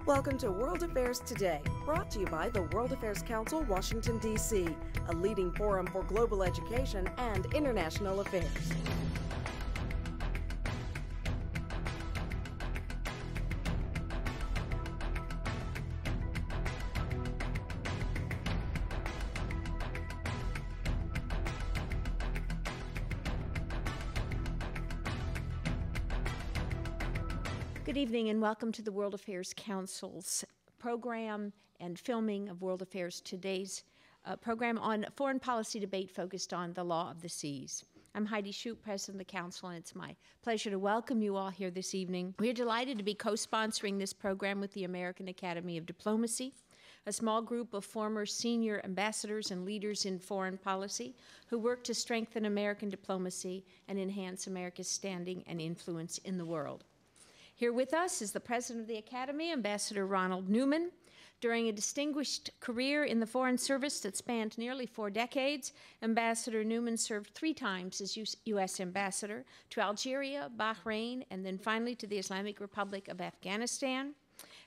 Welcome to World Affairs Today, brought to you by the World Affairs Council, Washington, D.C., a leading forum for global education and international affairs. Good evening and welcome to the World Affairs Council's program and filming of World Affairs Today's program on foreign policy debate focused on the law of the seas. I'm Heidi Shoup, President of the Council, and it's my pleasure to welcome you all here this evening. We're delighted to be co-sponsoring this program with the American Academy of Diplomacy, a small group of former senior ambassadors and leaders in foreign policy who work to strengthen American diplomacy and enhance America's standing and influence in the world. Here with us is the President of the Academy, Ambassador Ronald Newman. During a distinguished career in the Foreign Service that spanned nearly 4 decades, Ambassador Newman served 3 times as U.S. Ambassador to Algeria, Bahrain, and then finally to the Islamic Republic of Afghanistan.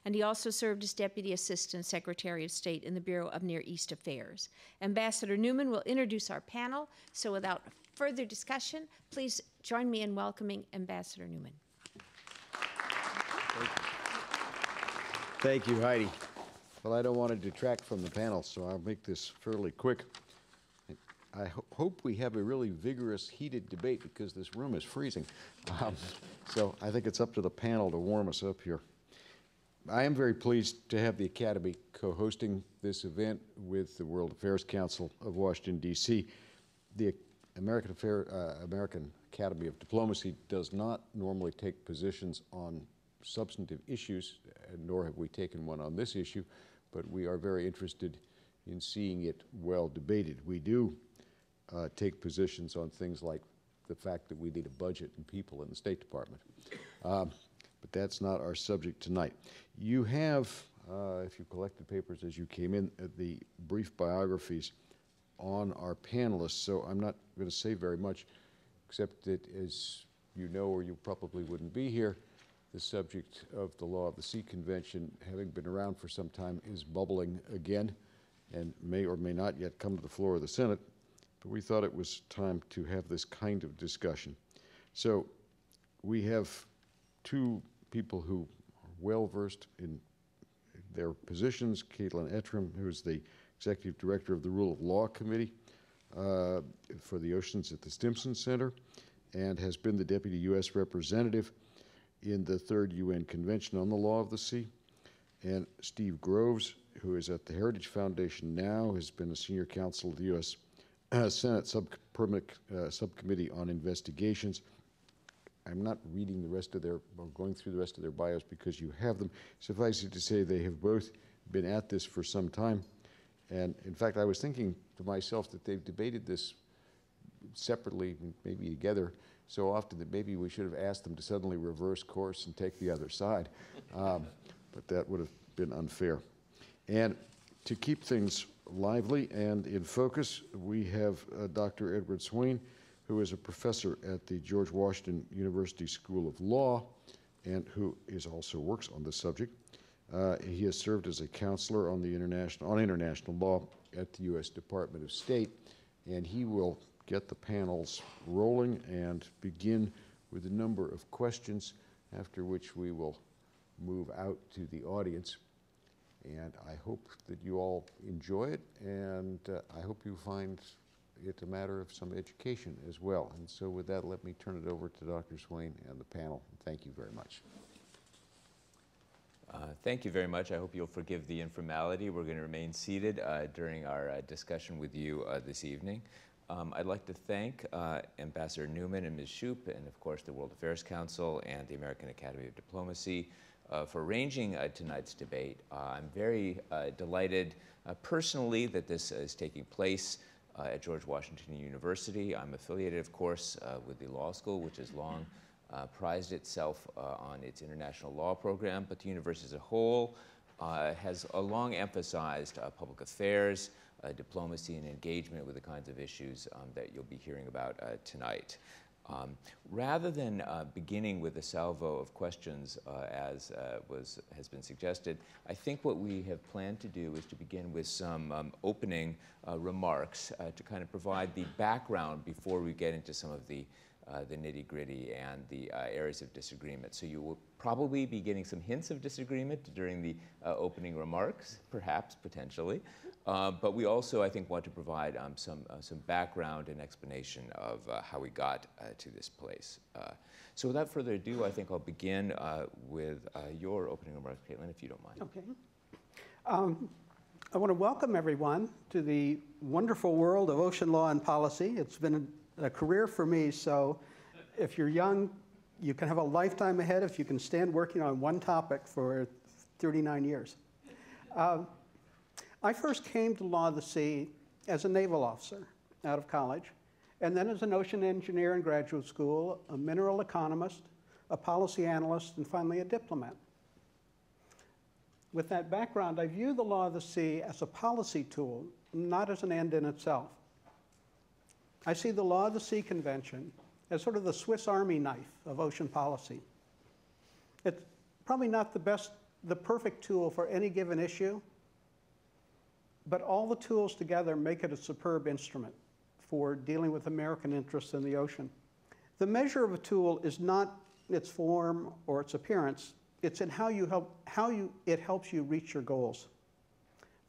And he also served as Deputy Assistant Secretary of State in the Bureau of Near East Affairs. Ambassador Newman will introduce our panel, so without further discussion, please join me in welcoming Ambassador Newman. Thank you, Heidi. Well, I don't want to detract from the panel, so I'll make this fairly quick. I hope we have a really vigorous, heated debate because this room is freezing. So I think it's up to the panel to warm us up here. I am very pleased to have the Academy co-hosting this event with the World Affairs Council of Washington, D.C. The American Academy of Diplomacy does not normally take positions on substantive issues, nor have we taken one on this issue, but we are very interested in seeing it well debated. We do take positions on things like the fact that we need a budget and people in the State Department. But that's not our subject tonight. You have, if you collected papers as you came in, the brief biographies on our panelists, so I'm not going to say very much, except that, as you know, or you probably wouldn't be here, the subject of the Law of the Sea Convention, having been around for some time, is bubbling again and may or may not yet come to the floor of the Senate, but we thought it was time to have this kind of discussion. So we have 2 people who are well-versed in their positions. Caitlyn Antrim, who's the Executive Director of the Rule of Law Committee for the Oceans at the Stimson Center, and has been the Deputy U.S. Representative in the 3rd UN Convention on the Law of the Sea. And Steve Groves, who is at the Heritage Foundation now, has been a senior counsel of the U.S. Senate Permanent Subcommittee on Investigations. I'm not reading the rest of their, or going through the rest of their bios because you have them. Suffice it to say, they have both been at this for some time. And in fact, I was thinking to myself that they've debated this separately, maybe together, so often that maybe we should have asked them to suddenly reverse course and take the other side. But that would have been unfair. And to keep things lively and in focus, we have Dr. Edward Swaine, who is a professor at the George Washington University School of Law and who also works on this subject. He has served as a counselor on international law at the U.S. Department of State, and he will get the panels rolling and begin with a number of questions, after which we will move out to the audience. And I hope that you all enjoy it, and I hope you find it a matter of some education as well. And so with that, let me turn it over to Dr. Swaine and the panel. Thank you very much. Thank you very much. I hope you'll forgive the informality. We're going to remain seated during our discussion with you this evening. I'd like to thank Ambassador Newman and Ms. Shoup, and of course the World Affairs Council and the American Academy of Diplomacy for arranging tonight's debate. I'm very delighted personally that this is taking place at George Washington University. I'm affiliated, of course, with the law school, which has long prized itself on its international law program, but the university as a whole has long emphasized public affairs, diplomacy, and engagement with the kinds of issues that you'll be hearing about tonight. Rather than beginning with a salvo of questions as has been suggested, I think what we have planned to do is to begin with some opening remarks to kind of provide the background before we get into some of the nitty-gritty and the areas of disagreement. So you will probably be getting some hints of disagreement during the opening remarks, perhaps, potentially. But we also, I think, want to provide some background and explanation of how we got to this place. So without further ado, I think I'll begin with your opening remarks, Caitlyn, if you don't mind. Okay. I want to welcome everyone to the wonderful world of ocean law and policy. It's been a career for me, so if you're young, you can have a lifetime ahead if you can stand working on one topic for 39 years. I first came to law of the sea as a naval officer out of college, and then as an ocean engineer in graduate school, a mineral economist, a policy analyst, and finally a diplomat. With that background, I view the law of the sea as a policy tool, not as an end in itself. I see the Law of the Sea Convention as sort of the Swiss Army knife of ocean policy. It's probably not the perfect tool for any given issue, but all the tools together make it a superb instrument for dealing with American interests in the ocean. The measure of a tool is not its form or its appearance, it's in how it helps you reach your goals.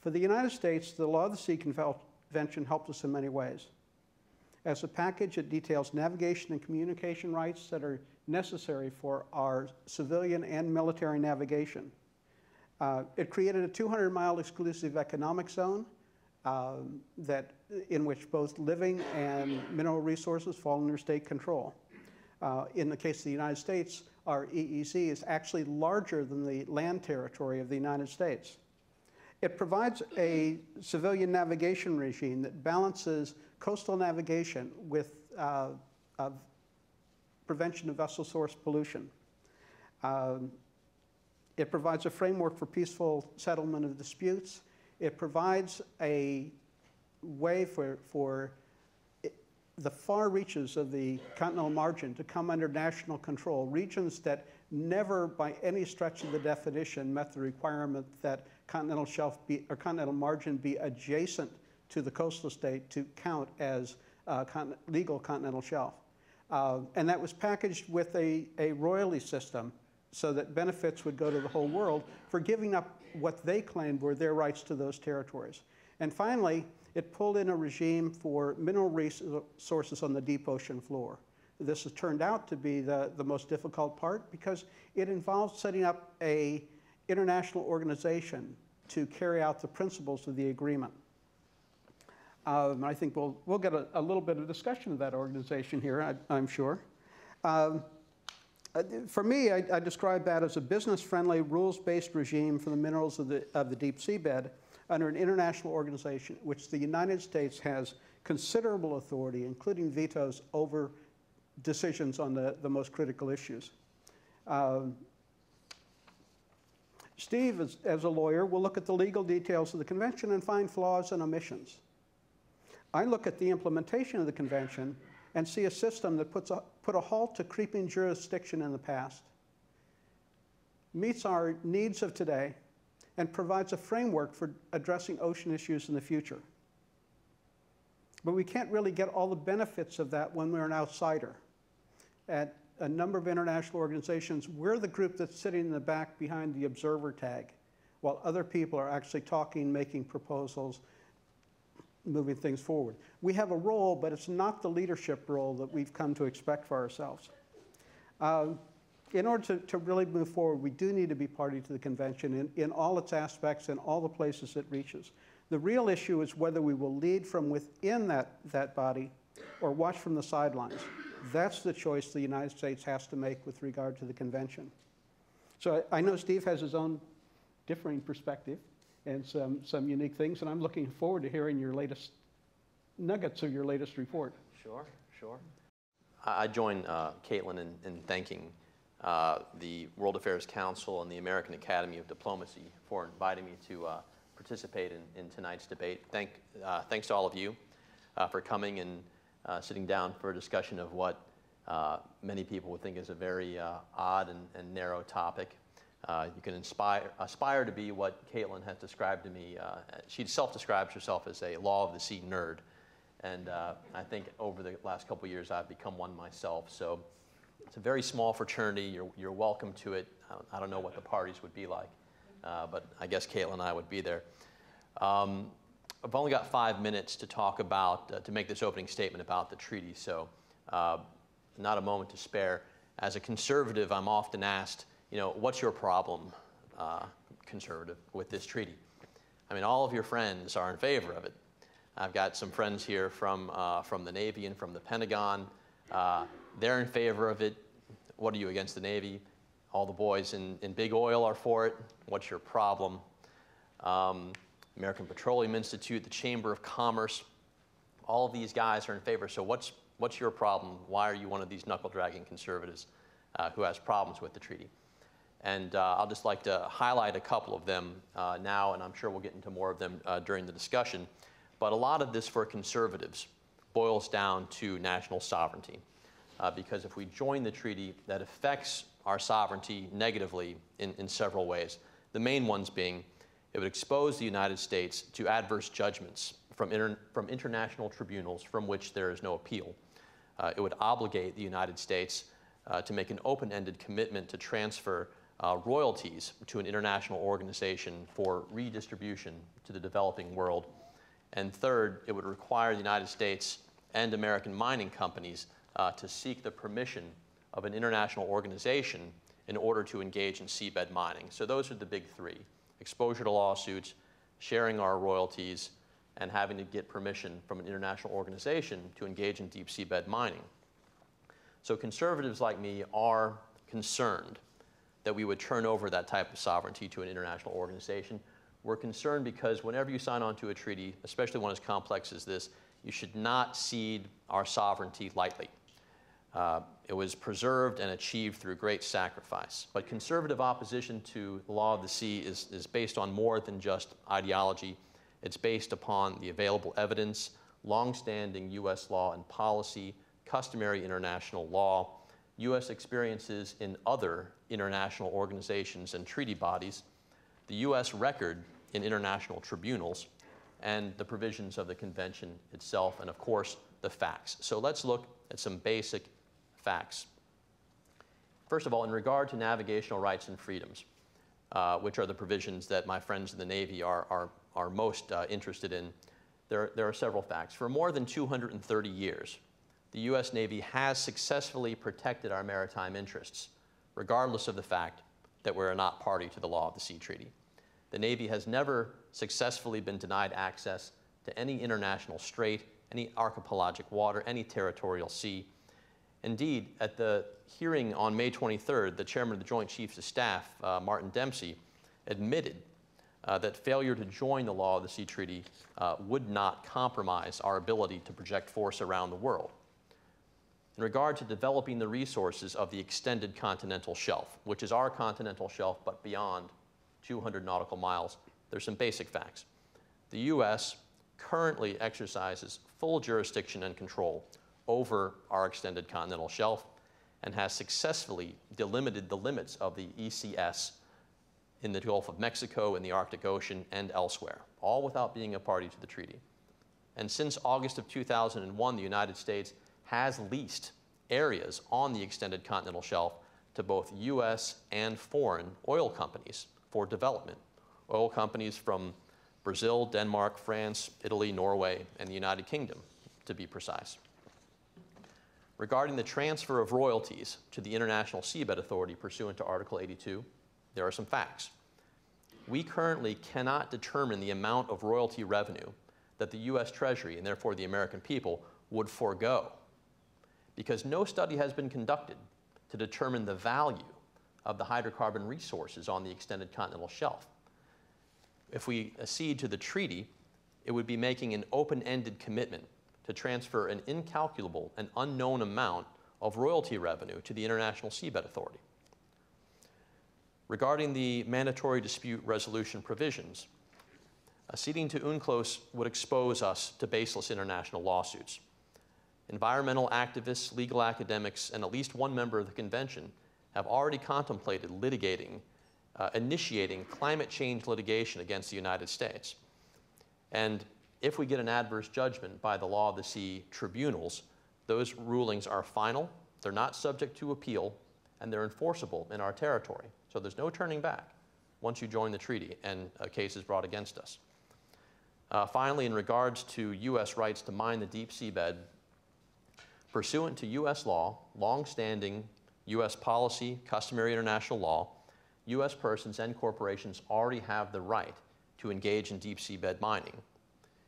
For the United States, the Law of the Sea Convention helped us in many ways. As a package, it details navigation and communication rights that are necessary for our civilian and military navigation. It created a 200-mile exclusive economic zone in which both living and mineral resources fall under state control. In the case of the United States, our EEZ is actually larger than the land territory of the United States. It provides a civilian navigation regime that balances coastal navigation with prevention of vessel source pollution. It provides a framework for peaceful settlement of disputes. It provides a way for the far reaches of the continental margin to come under national control, regions that never by any stretch of the definition met the requirement that continental shelf or continental margin be adjacent to the coastal state to count as legal continental shelf. And that was packaged with a royalty system so that benefits would go to the whole world for giving up what they claimed were their rights to those territories. And finally, it pulled in a regime for mineral resources on the deep ocean floor. This has turned out to be the most difficult part because it involves setting up an international organization to carry out the principles of the agreement. I think we'll get a little bit of discussion of that organization here, I'm sure. For me, I describe that as a business-friendly, rules-based regime for the minerals of the deep seabed under an international organization, which the United States has considerable authority, including vetoes over decisions on the most critical issues. Steve, as a lawyer, will look at the legal details of the convention and find flaws and omissions. I look at the implementation of the convention and see a system that put a halt to creeping jurisdiction in the past, meets our needs of today, and provides a framework for addressing ocean issues in the future. But we can't really get all the benefits of that when we're an outsider. At a number of international organizations, we're the group that's sitting in the back behind the observer tag, while other people are actually talking, making proposals, moving things forward. We have a role, but it's not the leadership role that we've come to expect for ourselves. In order to really move forward, we do need to be party to the convention in all its aspects and all the places it reaches. The real issue is whether we will lead from within that body or watch from the sidelines. That's the choice the United States has to make with regard to the convention. So I know Steve has his own differing perspective and some unique things, and I'm looking forward to hearing your latest nuggets of your latest report. Sure. I join Caitlyn in thanking the World Affairs Council and the American Academy of Diplomacy for inviting me to participate in tonight's debate. Thanks to all of you for coming and sitting down for a discussion of what many people would think is a very odd and narrow topic. You can aspire to be what Caitlyn has described to me. She self-describes herself as a law of the sea nerd. And I think over the last couple of years, I've become one myself. So it's a very small fraternity. You're welcome to it. I don't know what the parties would be like, but I guess Caitlyn and I would be there. I've only got 5 minutes to talk about, to make this opening statement about the treaty, so not a moment to spare. As a conservative, I'm often asked, what's your problem, conservative, with this treaty? I mean, all of your friends are in favor of it. I've got some friends here from the Navy and from the Pentagon. They're in favor of it. What are you, against the Navy? All the boys in big oil are for it. What's your problem? American Petroleum Institute, the Chamber of Commerce, all of these guys are in favor. So what's your problem? Why are you one of these knuckle-dragging conservatives who has problems with the treaty? And I'll just like to highlight a couple of them now, and I'm sure we'll get into more of them during the discussion. But a lot of this for conservatives boils down to national sovereignty. Because if we join the treaty, that affects our sovereignty negatively in several ways. The main ones being, it would expose the United States to adverse judgments from international tribunals from which there is no appeal. It would obligate the United States to make an open-ended commitment to transfer royalties to an international organization for redistribution to the developing world. And third, it would require the United States and American mining companies to seek the permission of an international organization in order to engage in seabed mining. So those are the big three: exposure to lawsuits, sharing our royalties, and having to get permission from an international organization to engage in deep seabed mining. So conservatives like me are concerned that we would turn over that type of sovereignty to an international organization. We're concerned because whenever you sign on to a treaty, especially one as complex as this, you should not cede our sovereignty lightly. It was preserved and achieved through great sacrifice. But conservative opposition to the law of the sea is based on more than just ideology. It's based upon the available evidence, longstanding U.S. law and policy, customary international law, U.S. experiences in other international organizations and treaty bodies, the U.S. record in international tribunals, and the provisions of the convention itself, and of course, the facts. So let's look at some basic facts. First of all, in regard to navigational rights and freedoms, which are the provisions that my friends in the Navy are most interested in, there are several facts. For more than 230 years, the U.S. Navy has successfully protected our maritime interests, regardless of the fact that we're not party to the law of the sea treaty. The Navy has never successfully been denied access to any international strait, any archipelagic water, any territorial sea. Indeed, at the hearing on May 23rd, the chairman of the Joint Chiefs of Staff, Martin Dempsey, admitted that failure to join the law of the sea treaty would not compromise our ability to project force around the world. In regard to developing the resources of the extended continental shelf, which is our continental shelf but beyond 200 nautical miles, there's some basic facts. The U.S. currently exercises full jurisdiction and control over our extended continental shelf and has successfully delimited the limits of the ECS in the Gulf of Mexico, in the Arctic Ocean, and elsewhere, all without being a party to the treaty. And since August of 2001, the United States has leased areas on the extended continental shelf to both U.S. and foreign oil companies for development. Oil companies from Brazil, Denmark, France, Italy, Norway, and the United Kingdom, to be precise. Regarding the transfer of royalties to the International Seabed Authority pursuant to Article 82, there are some facts. We currently cannot determine the amount of royalty revenue that the U.S. Treasury, and therefore the American people, would forego, because no study has been conducted to determine the value of the hydrocarbon resources on the extended continental shelf. If we accede to the treaty, it would be making an open-ended commitment to transfer an incalculable and unknown amount of royalty revenue to the International Seabed Authority. Regarding the mandatory dispute resolution provisions, acceding to UNCLOS would expose us to baseless international lawsuits. environmental activists, legal academics, and at least one member of the convention have already contemplated litigating, initiating climate change litigation against the United States. And if we get an adverse judgment by the Law of the Sea tribunals, those rulings are final, they're not subject to appeal, and they're enforceable in our territory. So there's no turning back once you join the treaty and a case is brought against us. Finally, in regards to U.S. rights to mine the deep seabed, pursuant to U.S. law, long-standing U.S. policy, customary international law, U.S. persons and corporations already have the right to engage in deep seabed mining.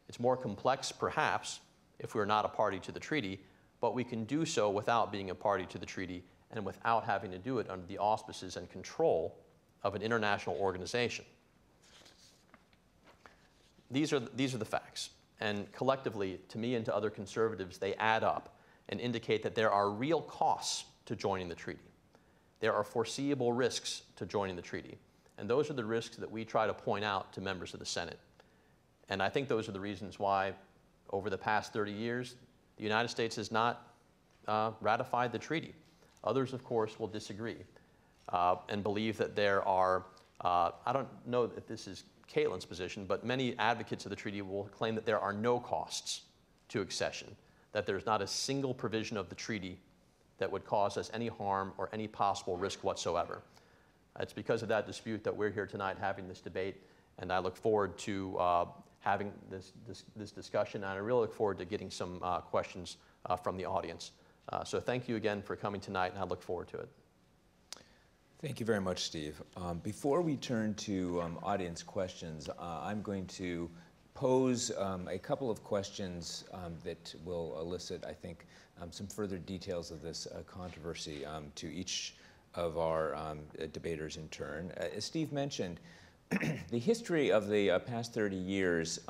It's more complex, perhaps, if we're not a party to the treaty, but we can do so without being a party to the treaty and without having to do it under the auspices and control of an international organization. These are the facts, and collectively, to me and to other conservatives, they add up and indicate that there are real costs to joining the treaty. There are foreseeable risks to joining the treaty, and those are the risks that we try to point out to members of the Senate. And I think those are the reasons why, over the past 30 years, the United States has not ratified the treaty. Others, of course, will disagree and believe that there are, I don't know that this is Caitlyn's position, but many advocates of the treaty will claim that there are no costs to accession, that there's not a single provision of the treaty that would cause us any harm or any possible risk whatsoever. It's because of that dispute that we're here tonight having this debate, and I look forward to having this discussion, and I really look forward to getting some questions from the audience. So thank you again for coming tonight, and I look forward to it. Thank you very much, Steve. Before we turn to audience questions, I'm going to pose a couple of questions that will elicit, I think, some further details of this controversy to each of our debaters in turn. As Steve mentioned, the history of the past 30 years,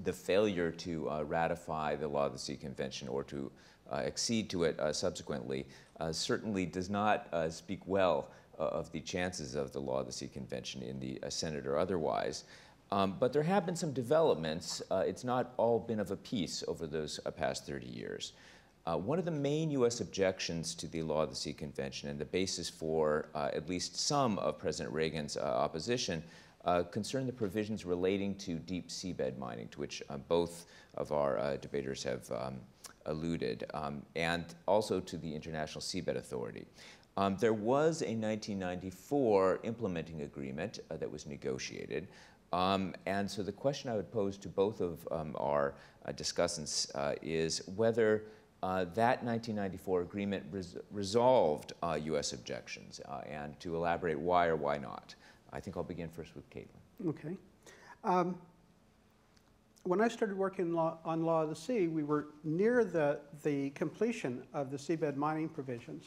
the failure to ratify the Law of the Sea Convention or to accede to it subsequently certainly does not speak well of the chances of the Law of the Sea Convention in the Senate or otherwise. But there have been some developments. It's not all been of a piece over those past 30 years. One of the main U.S. objections to the Law of the Sea Convention and the basis for at least some of President Reagan's opposition concerned the provisions relating to deep seabed mining, to which both of our debaters have alluded, and also to the International Seabed Authority. There was a 1994 implementing agreement that was negotiated. And so the question I would pose to both of our discussants is whether that 1994 agreement resolved U.S. objections, and to elaborate why or why not. I think I'll begin first with Caitlyn. Okay. When I started working on Law of the Sea, we were near the completion of the seabed mining provisions.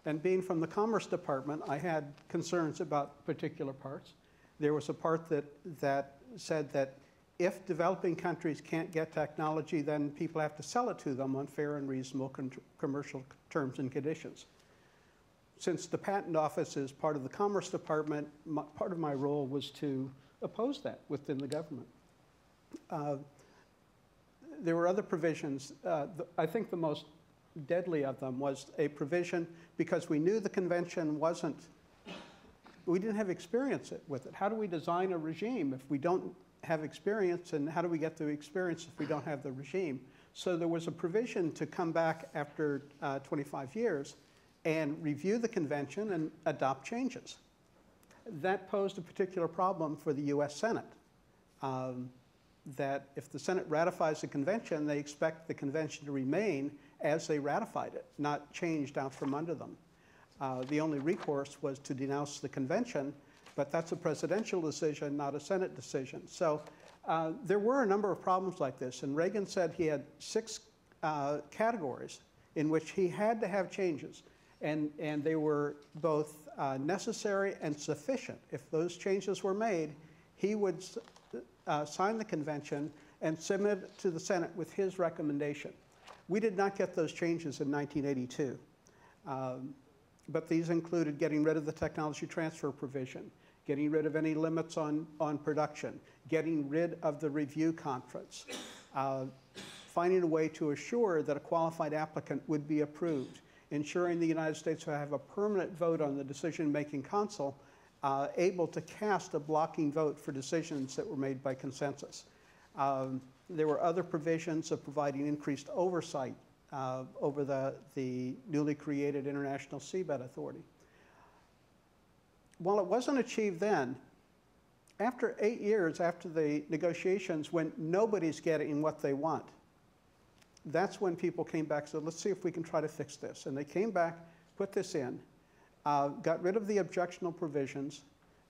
And being from the Commerce Department, I had concerns about particular parts. There was a part that said that if developing countries can't get technology, then people have to sell it to them on fair and reasonable commercial terms and conditions. Since the Patent Office is part of the Commerce Department, part of my role was to oppose that within the government. There were other provisions. I think the most deadly of them was a provision, because we knew the convention we didn't have experience with it. How do we design a regime if we don't have experience, and how do we get the experience if we don't have the regime? So there was a provision to come back after 25 years and review the convention and adopt changes. That posed a particular problem for the U.S. Senate, that if the Senate ratifies the convention, they expect the convention to remain as they ratified it, not changed out from under them. The only recourse was to denounce the convention, but that's a presidential decision, not a Senate decision. So there were a number of problems like this, and Reagan said he had 6 categories in which he had to have changes, and they were both necessary and sufficient. If those changes were made, he would sign the convention and submit it to the Senate with his recommendation. We did not get those changes in 1982. But these included getting rid of the technology transfer provision, getting rid of any limits on production, getting rid of the review conference, finding a way to assure that a qualified applicant would be approved, ensuring the United States would have a permanent vote on the decision-making council, able to cast a blocking vote for decisions that were made by consensus. There were other provisions of providing increased oversight over the newly created International Seabed Authority. While it wasn't achieved then, after 8 years after the negotiations, when nobody's getting what they want, that's when people came back and said, let's see if we can try to fix this. And they came back, put this in, got rid of the objectionable provisions,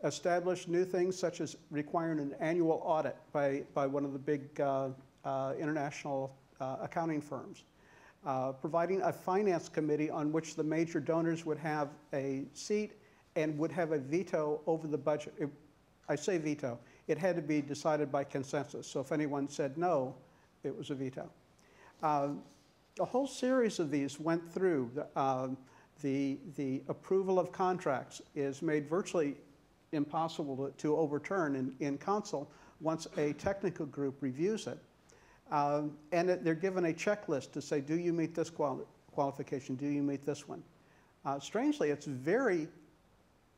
established new things such as requiring an annual audit by one of the big international accounting firms, providing a finance committee on which the major donors would have a seat and would have a veto over the budget. I say veto. It had to be decided by consensus. So if anyone said no, it was a veto. A whole series of these went through. The approval of contracts is made virtually impossible to overturn in council once a technical group reviews it. And they're given a checklist to say, do you meet this qualification? Do you meet this one? Strangely,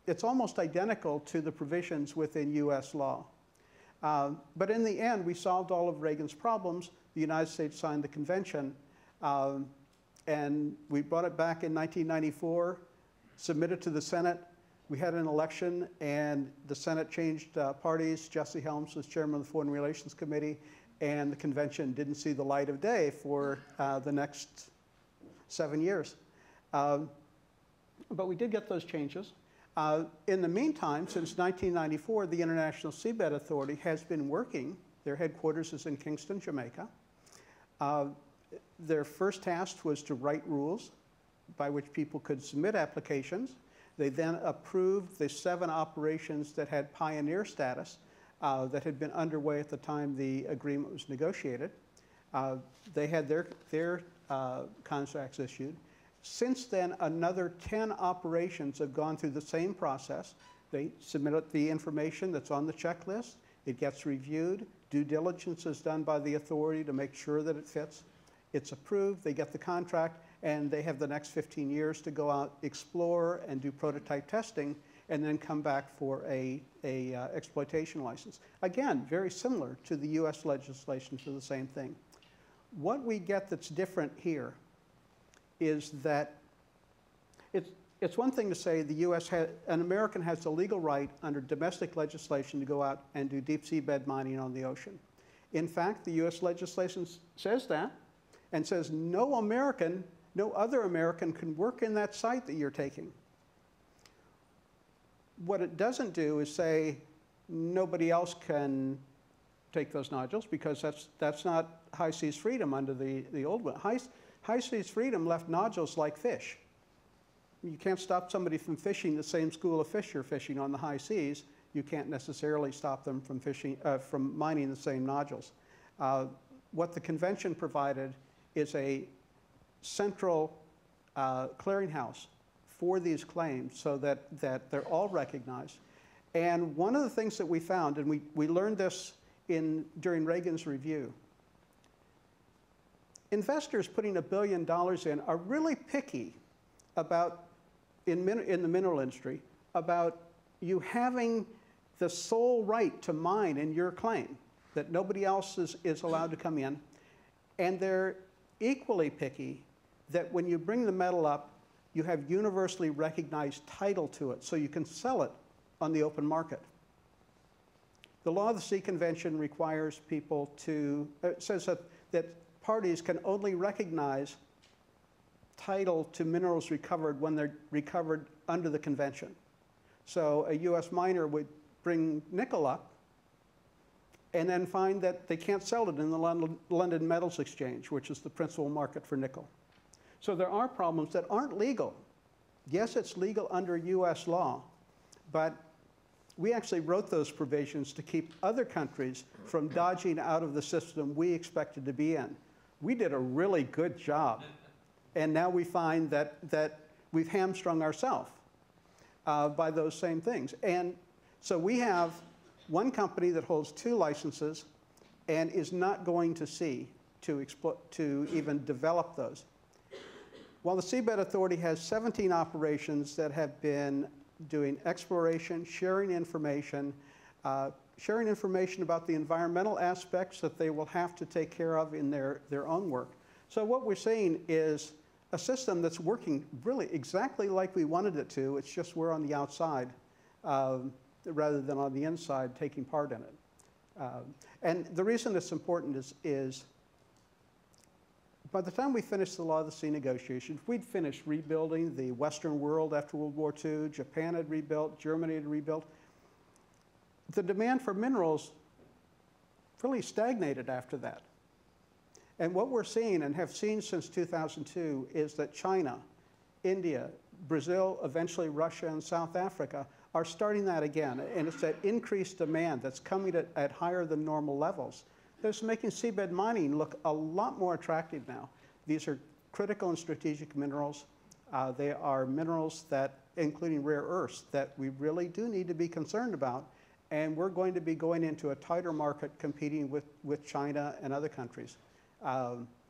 it's almost identical to the provisions within US law. But in the end, we solved all of Reagan's problems. The United States signed the convention, and we brought it back in 1994, submitted to the Senate. We had an election, and the Senate changed parties. Jesse Helms was chairman of the Foreign Relations Committee, and the convention didn't see the light of day for the next 7 years. But we did get those changes. In the meantime, since 1994, the International Seabed Authority has been working. Their headquarters is in Kingston, Jamaica. Their first task was to write rules by which people could submit applications. They then approved the 7 operations that had pioneer status that had been underway at the time the agreement was negotiated. They had their contracts issued. Since then, another 10 operations have gone through the same process. They submit the information that's on the checklist. It gets reviewed. Due diligence is done by the authority to make sure that it fits. It's approved. They get the contract, and they have the next 15 years to go out, explore, and do prototype testing, and then come back for a exploitation license. Again, very similar to the US legislation for the same thing. What we get that's different here is that it's one thing to say the an American has the legal right under domestic legislation to go out and do deep seabed mining on the ocean. In fact, the US legislation says that and says no other American can work in that site that you're taking. What it doesn't do is say nobody else can take those nodules, because that's not high seas freedom under the old one. High seas freedom left nodules like fish. You can't stop somebody from fishing the same school of fish you're fishing on the high seas. You can't necessarily stop them from from mining the same nodules. What the convention provided is a central clearinghouse for these claims so that they're all recognized. And one of the things that we found, and we learned this during Reagan's review, investors putting $1 billion in are really picky about, in the mineral industry, about you having the sole right to mine in your claim, that nobody else is allowed to come in. And they're equally picky that when you bring the metal up, you have universally recognized title to it, so you can sell it on the open market. The Law of the Sea Convention requires people to, says that parties can only recognize title to minerals recovered when they're recovered under the convention. So a US miner would bring nickel up and then find that they can't sell it in the London Metals Exchange, which is the principal market for nickel. So there are problems that aren't legal. Yes, it's legal under US law, but we actually wrote those provisions to keep other countries from dodging out of the system we expected to be in. We did a really good job. And now we find that we've hamstrung ourselves by those same things. And so we have one company that holds 2 licenses and is not going to sea to even develop those. While the Seabed Authority has 17 operations that have been doing exploration, sharing information about the environmental aspects that they will have to take care of in their own work. So what we're seeing is a system that's working really exactly like we wanted it to. It's just we're on the outside rather than on the inside taking part in it. And the reason it's important is by the time we finished the Law of the Sea negotiations, we'd finished rebuilding the Western world after World War II. Japan had rebuilt, Germany had rebuilt. The demand for minerals really stagnated after that. And what we're seeing and have seen since 2002 is that China, India, Brazil, eventually Russia and South Africa are starting that again. And it's that increased demand that's coming at higher than normal levels that's making seabed mining look a lot more attractive now. These are critical and strategic minerals. They are minerals that, including rare earths, that we really do need to be concerned about. And we're going to be going into a tighter market competing with China and other countries.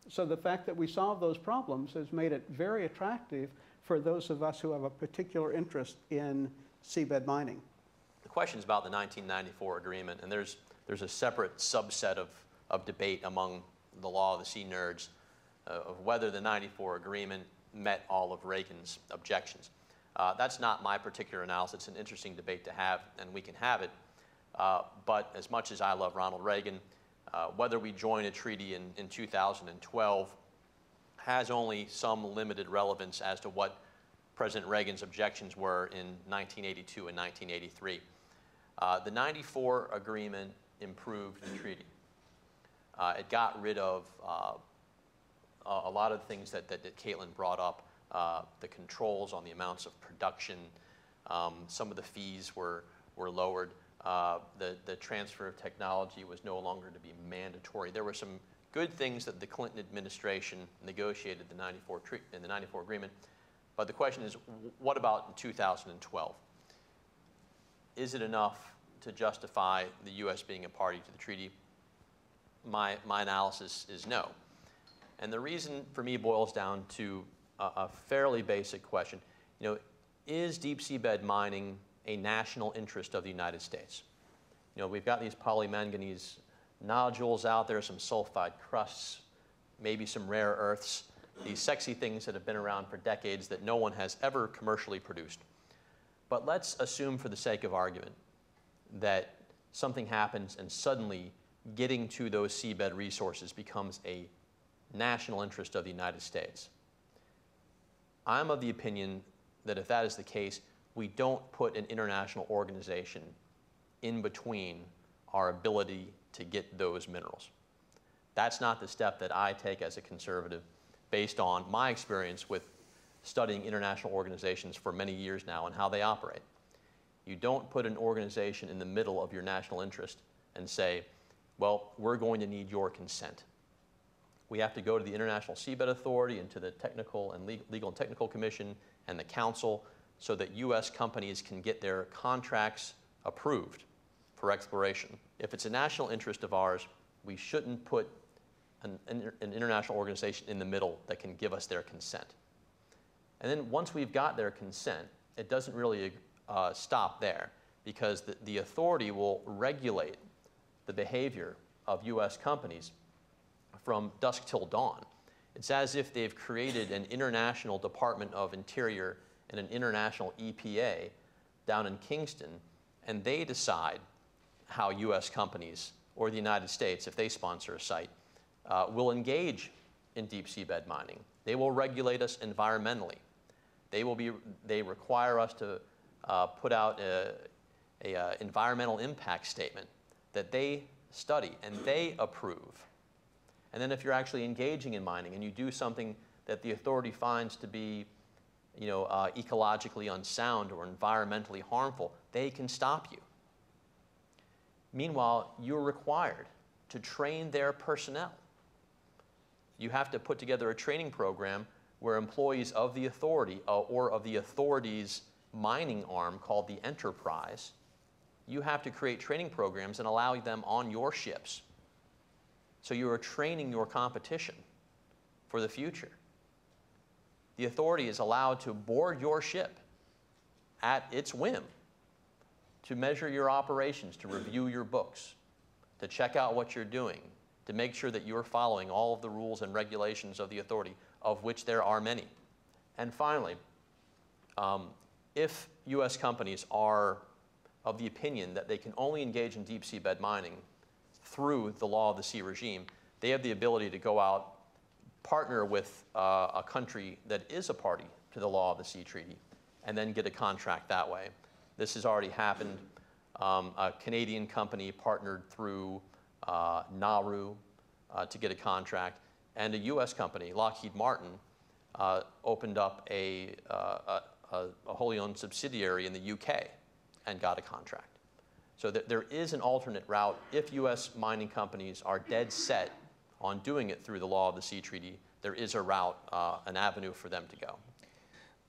So the fact that we solve those problems has made it very attractive for those of us who have a particular interest in seabed mining. The question is about the 1994 agreement, and there's a separate subset of debate among the Law of the Sea nerds of whether the 94 agreement met all of Reagan's objections. That's not my particular analysis. It's an interesting debate to have, and we can have it. But as much as I love Ronald Reagan, whether we join a treaty in 2012 has only some limited relevance as to what President Reagan's objections were in 1982 and 1983. The 94 agreement improved the treaty. It got rid of a lot of things that Caitlyn brought up, the controls on the amounts of production. Some of the fees were lowered. The transfer of technology was no longer to be mandatory. There were some good things that the Clinton administration negotiated in the 94 agreement. But the question is, what about in 2012? Is it enough to justify the U.S. being a party to the treaty? My analysis is no. And the reason for me boils down to a fairly basic question. Is deep seabed mining a national interest of the United States? We've got these polymanganese nodules out there, some sulfide crusts, maybe some rare earths, these sexy things that have been around for decades that no one has ever commercially produced. But let's assume for the sake of argument that something happens and suddenly getting to those seabed resources becomes a national interest of the United States. I'm of the opinion that if that is the case, we don't put an international organization in between our ability to get those minerals. That's not the step that I take as a conservative based on my experience with studying international organizations for many years now and how they operate. You don't put an organization in the middle of your national interest and say, well, we're going to need your consent. We have to go to the International Seabed Authority and to the Technical and Legal and Technical Commission and the Council so that U.S. companies can get their contracts approved for exploration. If it's a national interest of ours, we shouldn't put an international organization in the middle that can give us their consent. And then once we've got their consent, it doesn't really stop there, because the authority will regulate the behavior of U.S. companies from dusk till dawn. It's as if they've created an international Department of Interior and an international EPA down in Kingston, and they decide how U.S. companies or the United States, if they sponsor a site, will engage in deep seabed mining. They will regulate us environmentally. They require us to put out a environmental impact statement that they study and they approve. And then if you're actually engaging in mining and you do something that the authority finds to be ecologically unsound or environmentally harmful, they can stop you. Meanwhile, you're required to train their personnel. You have to put together a training program where employees of the authority or of the authority's mining arm called the enterprise, you have to create training programs and allow them on your ships So you are training your competition for the future. The authority is allowed to board your ship at its whim, to measure your operations, to review your books, to check out what you're doing, to make sure that you're following all of the rules and regulations of the authority, of which there are many. And finally, if U.S. companies are of the opinion that they can only engage in deep seabed mining through the law of the sea regime, they have the ability to go out, partner with a country that is a party to the law of the sea treaty, and then get a contract that way. This has already happened. A Canadian company partnered through Nauru to get a contract, and a U.S. company, Lockheed Martin, opened up a wholly owned subsidiary in the UK and got a contract. So that there is an alternate route if U.S. mining companies are dead set on doing it through the law of the sea treaty. There is a route, an avenue for them to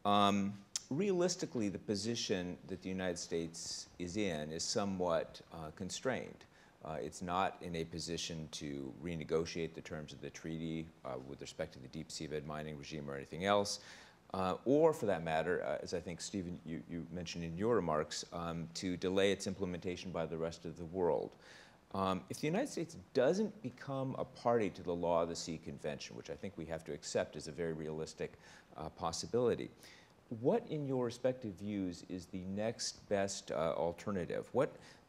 go. Realistically, the position that the United States is in is somewhat constrained. It's not in a position to renegotiate the terms of the treaty with respect to the deep seabed mining regime or anything else, or for that matter, as I think, Stephen, you mentioned in your remarks, to delay its implementation by the rest of the world. If the United States doesn't become a party to the Law of the Sea Convention, which I think we have to accept as a very realistic possibility, what, in your respective views, is the next best alternative?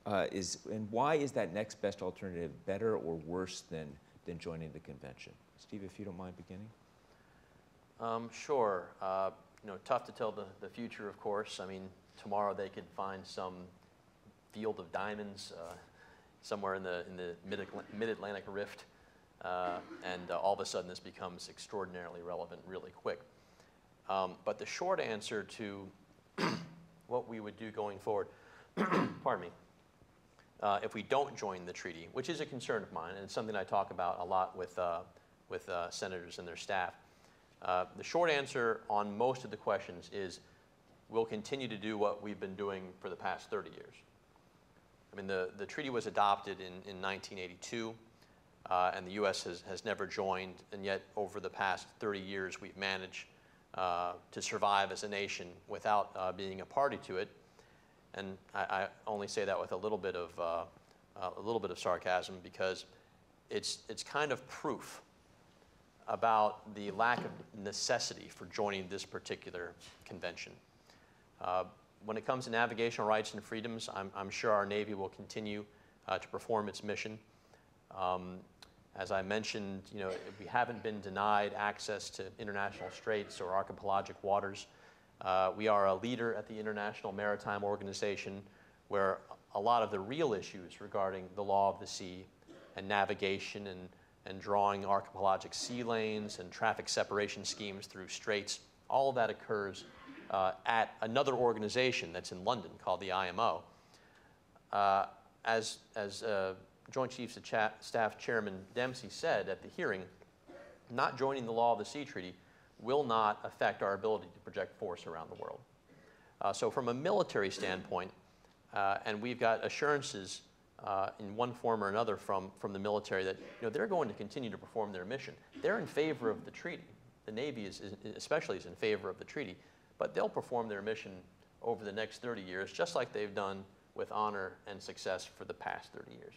And why is that next best alternative better or worse than joining the convention? Steve, if you don't mind beginning. Sure. Tough to tell the future, of course. I mean, tomorrow they could find some field of diamonds somewhere in the mid-Atlantic rift, and all of a sudden this becomes extraordinarily relevant really quick. But the short answer to what we would do going forward, pardon me, if we don't join the treaty, which is a concern of mine, and it's something I talk about a lot with senators and their staff, the short answer on most of the questions is we'll continue to do what we've been doing for the past 30 years. I mean, the treaty was adopted in 1982, and the U.S. has never joined, and yet over the past 30 years we've managed to survive as a nation without being a party to it. And I only say that with a little bit of sarcasm, because it's kind of proof about the lack of necessity for joining this particular convention. When it comes to navigational rights and freedoms, I'm sure our Navy will continue to perform its mission. As I mentioned, we haven't been denied access to international straits or archipelagic waters. We are a leader at the International Maritime Organization, where a lot of the real issues regarding the law of the sea and navigation and drawing archipelagic sea lanes and traffic separation schemes through straits, all of that occurs at another organization that's in London called the IMO. As Joint Chiefs of Staff Chairman Dempsey said at the hearing, not joining the law of the sea treaty will not affect our ability to project force around the world. So from a military standpoint, and we've got assurances in one form or another from the military that they're going to continue to perform their mission. They're in favor of the treaty. The Navy especially is in favor of the treaty, but they'll perform their mission over the next 30 years, just like they've done with honor and success for the past 30 years.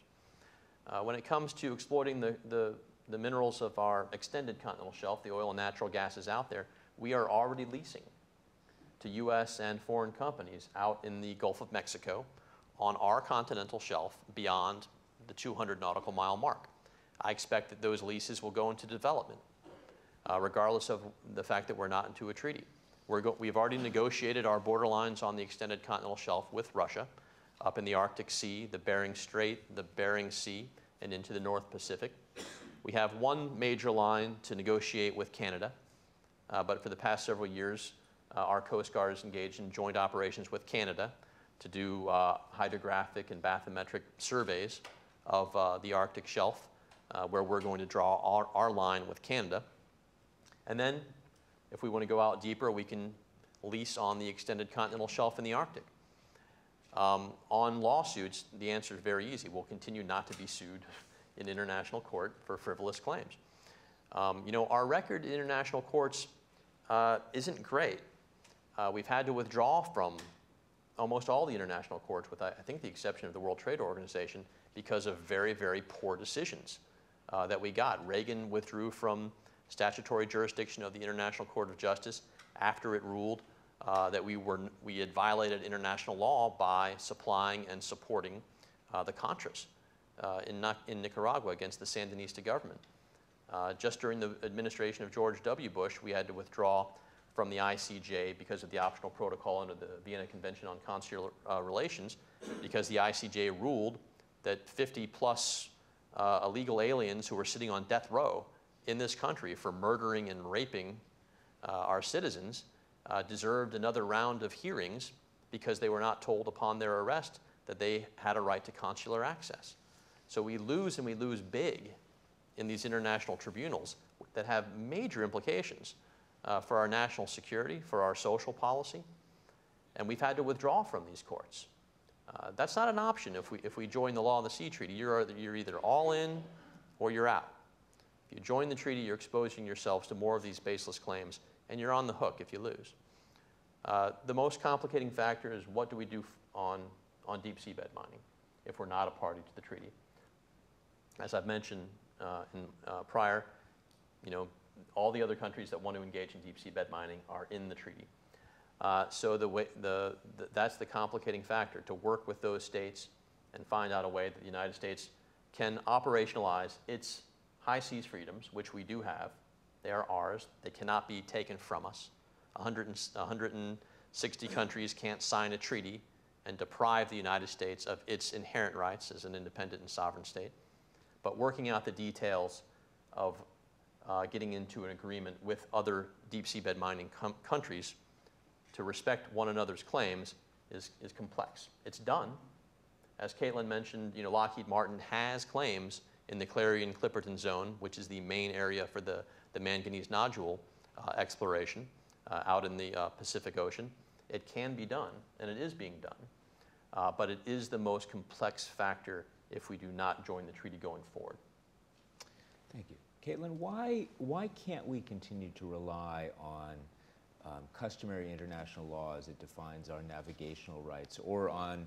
When it comes to exploiting the minerals of our extended continental shelf, the oil and natural gases out there, we are already leasing to U.S. and foreign companies out in the Gulf of Mexico on our continental shelf beyond the 200 nautical mile mark. I expect that those leases will go into development, regardless of the fact that we're not into a treaty. We've already negotiated our borderlines on the extended continental shelf with Russia, up in the Arctic Sea, the Bering Strait, the Bering Sea, and into the North Pacific. We have one major line to negotiate with Canada, but for the past several years, our Coast Guard is engaged in joint operations with Canada to do hydrographic and bathymetric surveys of the Arctic shelf, where we're going to draw our line with Canada. And then, if we want to go out deeper, we can lease on the extended continental shelf in the Arctic. On lawsuits, the answer is very easy. We'll continue not to be sued in international court for frivolous claims. You know, our record in international courts isn't great. We've had to withdraw from almost all the international courts, with I think the exception of the World Trade Organization, because of very, very poor decisions that we got. Reagan withdrew from statutory jurisdiction of the International Court of Justice after it ruled that we had violated international law by supplying and supporting the Contras in Nicaragua against the Sandinista government. Just during the administration of George W. Bush, we had to withdraw from the ICJ because of the optional protocol under the Vienna Convention on Consular Relations, because the ICJ ruled that 50+ illegal aliens who were sitting on death row in this country for murdering and raping our citizens deserved another round of hearings because they were not told upon their arrest that they had a right to consular access. So we lose, and we lose big, in these international tribunals that have major implications for our national security, for our social policy, and we've had to withdraw from these courts. That's not an option if we join the Law of the Sea Treaty. You're either all in or you're out. If you join the treaty, you're exposing yourselves to more of these baseless claims, and you're on the hook if you lose. The most complicating factor is, what do we do on deep seabed mining if we're not a party to the treaty? As I've mentioned prior, you know, all the other countries that want to engage in deep seabed mining are in the treaty. So that's the complicating factor, to work with those states and find out a way that the United States can operationalize its high seas freedoms, which we do have. They are ours. They cannot be taken from us. 160 countries can't sign a treaty and deprive the United States of its inherent rights as an independent and sovereign state. But working out the details of getting into an agreement with other deep seabed mining countries to respect one another's claims is complex. It's done. As Caitlyn mentioned, you know, Lockheed Martin has claims in the Clarion-Clipperton zone, which is the main area for the manganese nodule exploration out in the Pacific Ocean. It can be done, and it is being done. But it is the most complex factor if we do not join the treaty going forward. Thank you. Caitlyn, why can't we continue to rely on customary international law as it defines our navigational rights, or on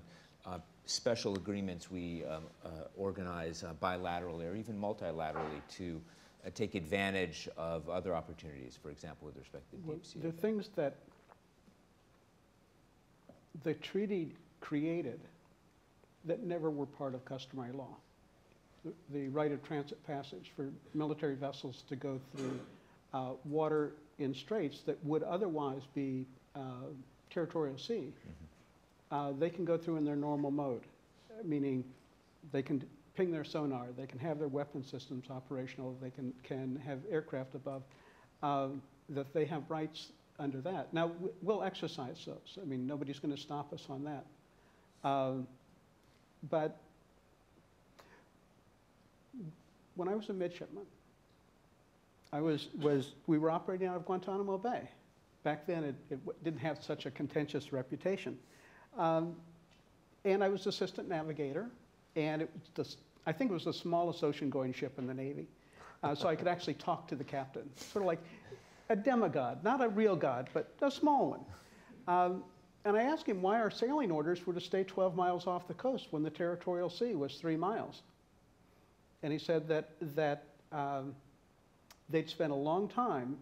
special agreements we organize bilaterally or even multilaterally to take advantage of other opportunities, for example, with respect to deep sea? The things that the treaty created that never were part of customary law. The right of transit passage for military vessels to go through water in straits that would otherwise be territorial sea. They can go through in their normal mode, meaning they can ping their sonar, they can have their weapon systems operational, they can have aircraft above, that they have rights under that. Now, we'll exercise those. I mean, nobody's going to stop us on that. But when I was a midshipman, we were operating out of Guantanamo Bay. Back then, it didn't have such a contentious reputation. And I was assistant navigator, and I think it was the smallest ocean-going ship in the Navy. So I could actually talk to the captain, sort of like a demigod, not a real god, but a small one. And I asked him why our sailing orders were to stay 12 miles off the coast when the territorial sea was 3 miles. And he said that they'd spent a long time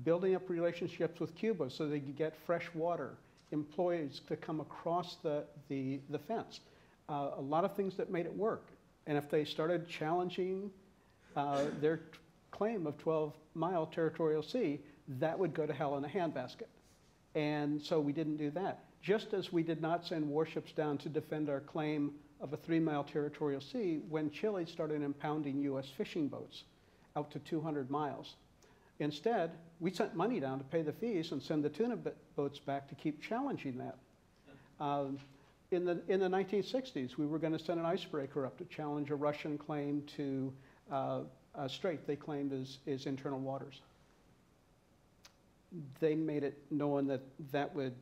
building up relationships with Cuba so they could get fresh water, employees to come across the fence. A lot of things that made it work. And if they started challenging their claim of 12-mile territorial sea, that would go to hell in a handbasket. And so we didn't do that. Just as we did not send warships down to defend our claim of a 3-mile territorial sea when Chile started impounding US fishing boats out to 200 miles. Instead, we sent money down to pay the fees and send the tuna boats back to keep challenging that. In the 1960s, we were going to send an icebreaker up to challenge a Russian claim to a strait they claimed is internal waters. They made it known that that would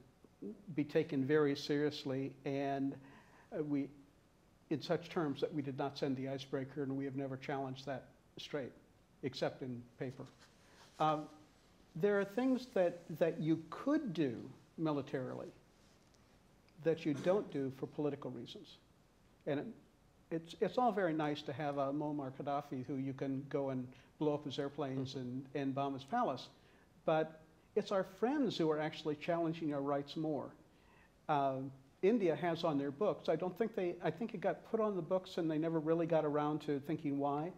be taken very seriously, and in such terms that we did not send the icebreaker, and we have never challenged that straight, except in paper. There are things that you could do militarily that you don't do for political reasons. And it's all very nice to have a Muammar Gaddafi who you can go and blow up his airplanes and bomb his palace, but it's our friends who are actually challenging our rights more. India has on their books, I think it got put on the books and they never really got around to thinking why,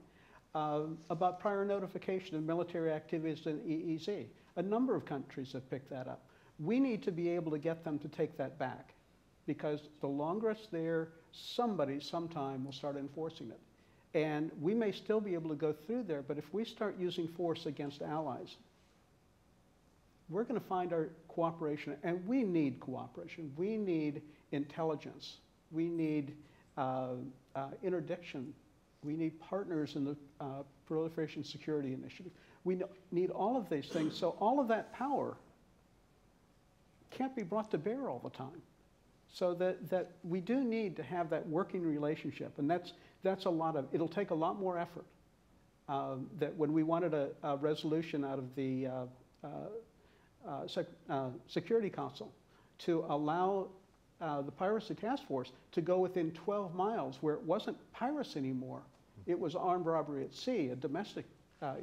about prior notification of military activities in EEZ. A number of countries have picked that up. We need to be able to get them to take that back, because the longer it's there, somebody sometime will start enforcing it. And we may still be able to go through there, but if we start using force against allies, we're going to find our cooperation, and we need cooperation. We need intelligence. We need interdiction. We need partners in the Proliferation Security Initiative. We need all of these things. So all of that power can't be brought to bear all the time. So that we do need to have that working relationship, and that's a lot of, it'll take a lot more effort. That when we wanted a resolution out of the Security Council to allow the Piracy Task Force to go within 12 miles where it wasn't piracy anymore. It was armed robbery at sea, a domestic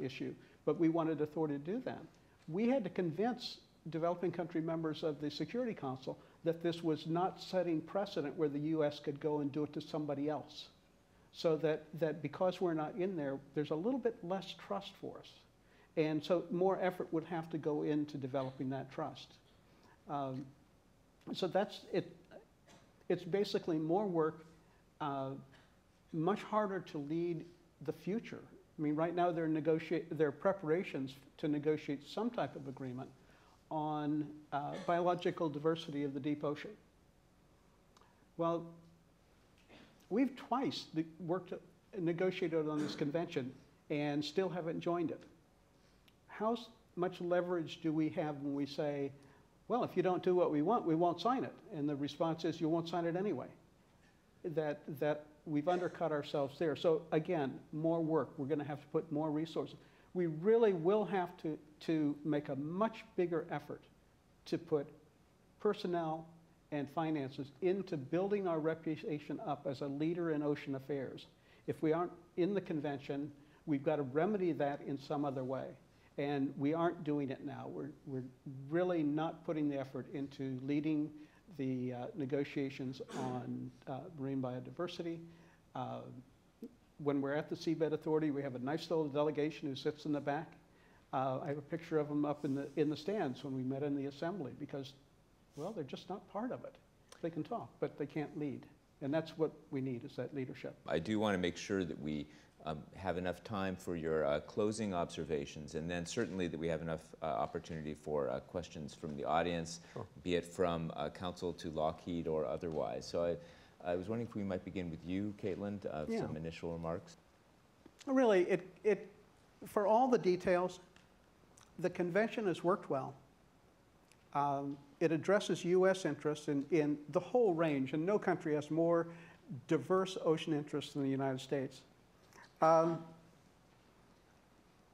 issue, but we wanted authority to do that. We had to convince developing country members of the Security Council that this was not setting precedent where the U.S. could go and do it to somebody else. So that because we're not in there, there's a little bit less trust for us. And so more effort would have to go into developing that trust. So that's it. It's basically more work, much harder to lead the future. I mean, right now there are preparations to negotiate some type of agreement on biological diversity of the deep ocean. Well, we've twice negotiated on this convention and still haven't joined it. How much leverage do we have when we say, well, if you don't do what we want, we won't sign it? And the response is, you won't sign it anyway. That we've undercut ourselves there. So again, more work. We're going to have to put more resources. We really will have to make a much bigger effort to put personnel and finances into building our reputation up as a leader in ocean affairs. If we aren't in the convention, we've got to remedy that in some other way. And we aren't doing it now. We're really not putting the effort into leading the negotiations on marine biodiversity. When we're at the Seabed Authority, we have a nice little delegation who sits in the back. I have a picture of them up in the stands when we met in the assembly because, well, they're just not part of it. They can talk, but they can't lead. And that's what we need, is that leadership. I do want to make sure that we have enough time for your closing observations, and then certainly that we have enough opportunity for questions from the audience, sure, be it from council to Lockheed or otherwise. So I was wondering if we might begin with you, Caitlyn, some initial remarks. Really, for all the details, the convention has worked well. It addresses U.S. interests in the whole range, and no country has more diverse ocean interests than the United States.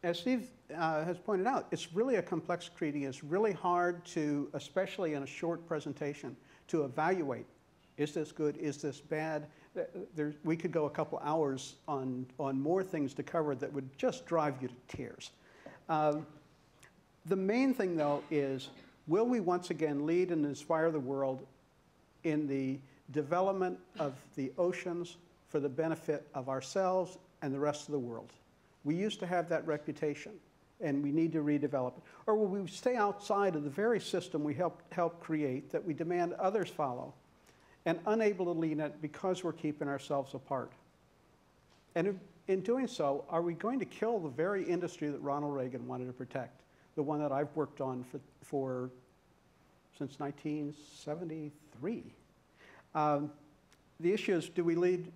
As Steve has pointed out, it's really a complex treaty. It's really hard to, especially in a short presentation, to evaluate. Is this good? Is this bad? We could go a couple hours on more things to cover that would just drive you to tears. The main thing, though, is will we once again lead and inspire the world in the development of the oceans for the benefit of ourselves and the rest of the world? We used to have that reputation, and we need to redevelop it. Or will we stay outside of the very system we helped create that we demand others follow, and unable to lead it because we're keeping ourselves apart? And in doing so, are we going to kill the very industry that Ronald Reagan wanted to protect, the one that I've worked on since 1973? The issue is, do we lead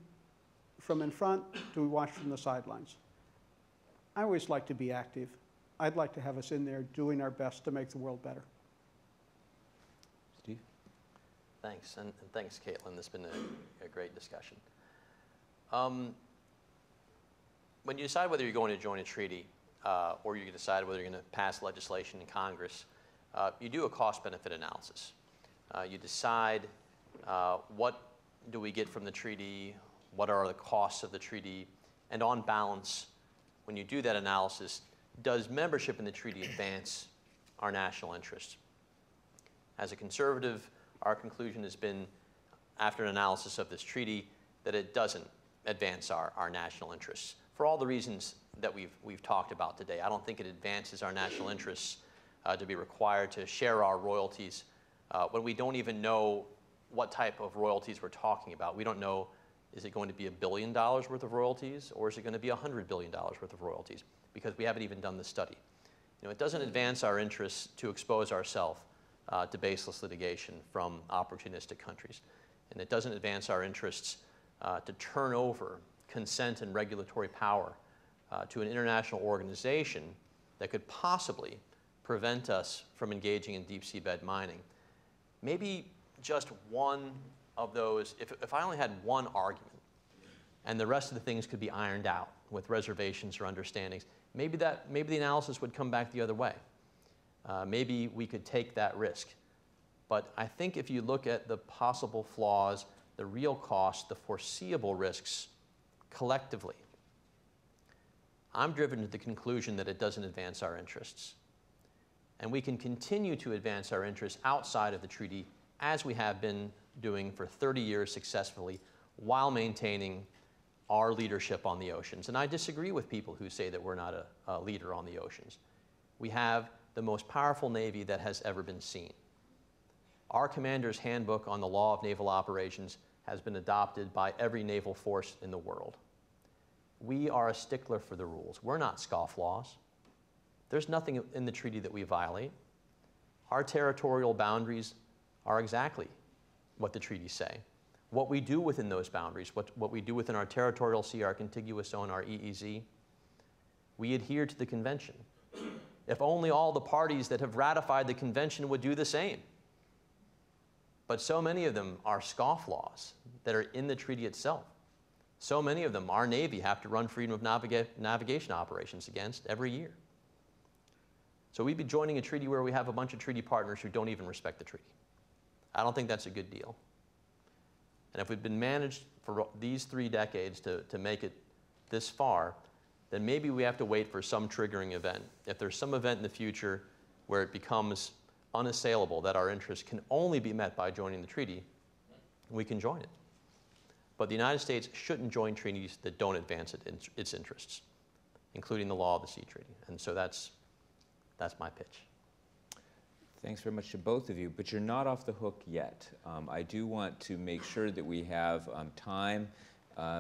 from in front? Do we watch from the sidelines? I always like to be active. I'd like to have us in there doing our best to make the world better. Steve? Thanks, and thanks, Caitlyn. This has been a great discussion. When you decide whether you're going to join a treaty or you decide whether you're going to pass legislation in Congress, you do a cost-benefit analysis. You decide what do we get from the treaty, what are the costs of the treaty, and on balance, when you do that analysis, does membership in the treaty advance our national interests? As a conservative, our conclusion has been, after an analysis of this treaty, that it doesn't advance our national interests. For all the reasons that we've talked about today, I don't think it advances our national interests to be required to share our royalties when we don't even know what type of royalties we're talking about. We don't know, is it going to be $1 billion worth of royalties, or is it going to be $100 billion worth of royalties? Because we haven't even done the study. You know, it doesn't advance our interests to expose ourselves to baseless litigation from opportunistic countries. And it doesn't advance our interests to turn over consent and regulatory power to an international organization that could possibly prevent us from engaging in deep seabed mining. Maybe just one of those, if I only had one argument and the rest of the things could be ironed out with reservations or understandings, maybe the analysis would come back the other way. Maybe we could take that risk. But I think if you look at the possible flaws, the real costs, the foreseeable risks collectively, I'm driven to the conclusion that it doesn't advance our interests. And we can continue to advance our interests outside of the treaty as we have been doing for 30 years successfully while maintaining our leadership on the oceans. And I disagree with people who say that we're not a leader on the oceans. We have the most powerful Navy that has ever been seen. Our Commander's Handbook on the Law of Naval Operations has been adopted by every naval force in the world. We are a stickler for the rules. We're not scofflaws. There's nothing in the treaty that we violate. Our territorial boundaries are exactly what the treaties say. What we do within those boundaries, what we do within our territorial sea, our contiguous zone, our EEZ, we adhere to the convention. If only all the parties that have ratified the convention would do the same. But so many of them are scofflaws that are in the treaty itself. So many of them our Navy have to run freedom of navigation operations against every year. So we'd be joining a treaty where we have a bunch of treaty partners who don't even respect the treaty. I don't think that's a good deal. And if we've been managed for these 3 decades to make it this far, then maybe we have to wait for some triggering event. If there's some event in the future where it becomes unassailable that our interests can only be met by joining the treaty, we can join it. But the United States shouldn't join treaties that don't advance its interests, including the Law of the Sea Treaty. And so that's my pitch. Thanks very much to both of you, but you're not off the hook yet. I do want to make sure that we have time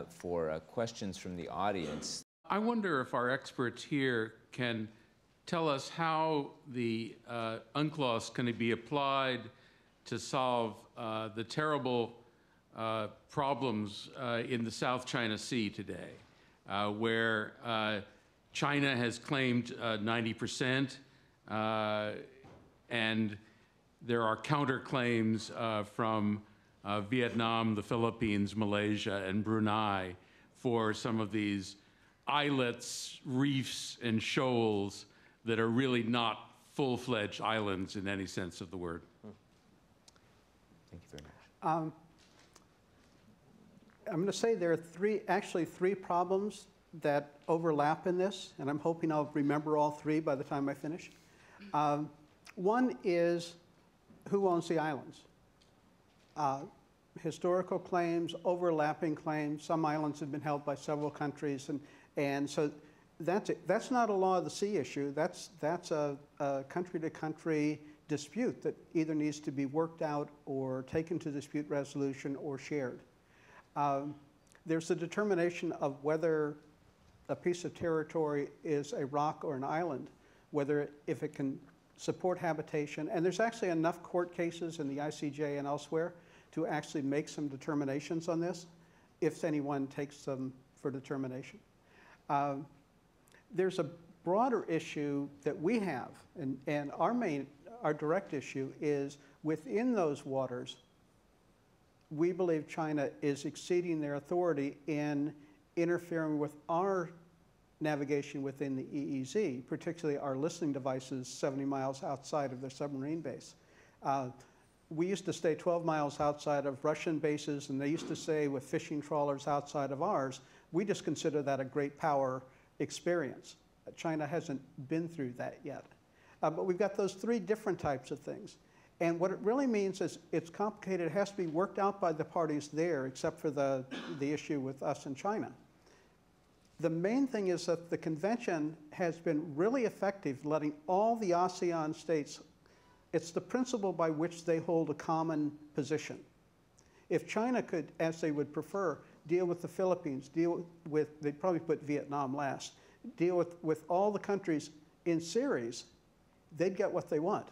for questions from the audience. I wonder if our experts here can tell us how the UNCLOS can be applied to solve the terrible problems in the South China Sea today, where China has claimed 90%, and there are counterclaims from Vietnam, the Philippines, Malaysia, and Brunei for some of these islets, reefs, and shoals that are really not full-fledged islands in any sense of the word. Thank you very much. I'm going to say there are actually three problems that overlap in this, and I'm hoping I'll remember all three by the time I finish. One is who owns the islands? Historical claims, overlapping claims. Some islands have been held by several countries, and so that's not a law of the sea issue. That's a country-to-country dispute that either needs to be worked out or taken to dispute resolution or shared. There's a determination of whether a piece of territory is a rock or an island, if it can support habitation. And there's actually enough court cases in the ICJ and elsewhere to actually make some determinations on this, if anyone takes them for determination. There's a broader issue that we have, and our direct issue is within those waters, we believe China is exceeding their authority in interfering with our navigation within the EEZ, particularly our listening devices 70 miles outside of their submarine base. We used to stay 12 miles outside of Russian bases, and they used to stay with fishing trawlers outside of ours. We just consider that a great power experience. China hasn't been through that yet. But we've got those three different types of things. And what it really means is it's complicated. It has to be worked out by the parties there, except for the issue with us and China. The main thing is that the convention has been really effective letting all the ASEAN states, it's the principle by which they hold a common position. If China could, as they would prefer, deal with the Philippines, they'd probably put Vietnam last, deal with all the countries in series, they'd get what they want.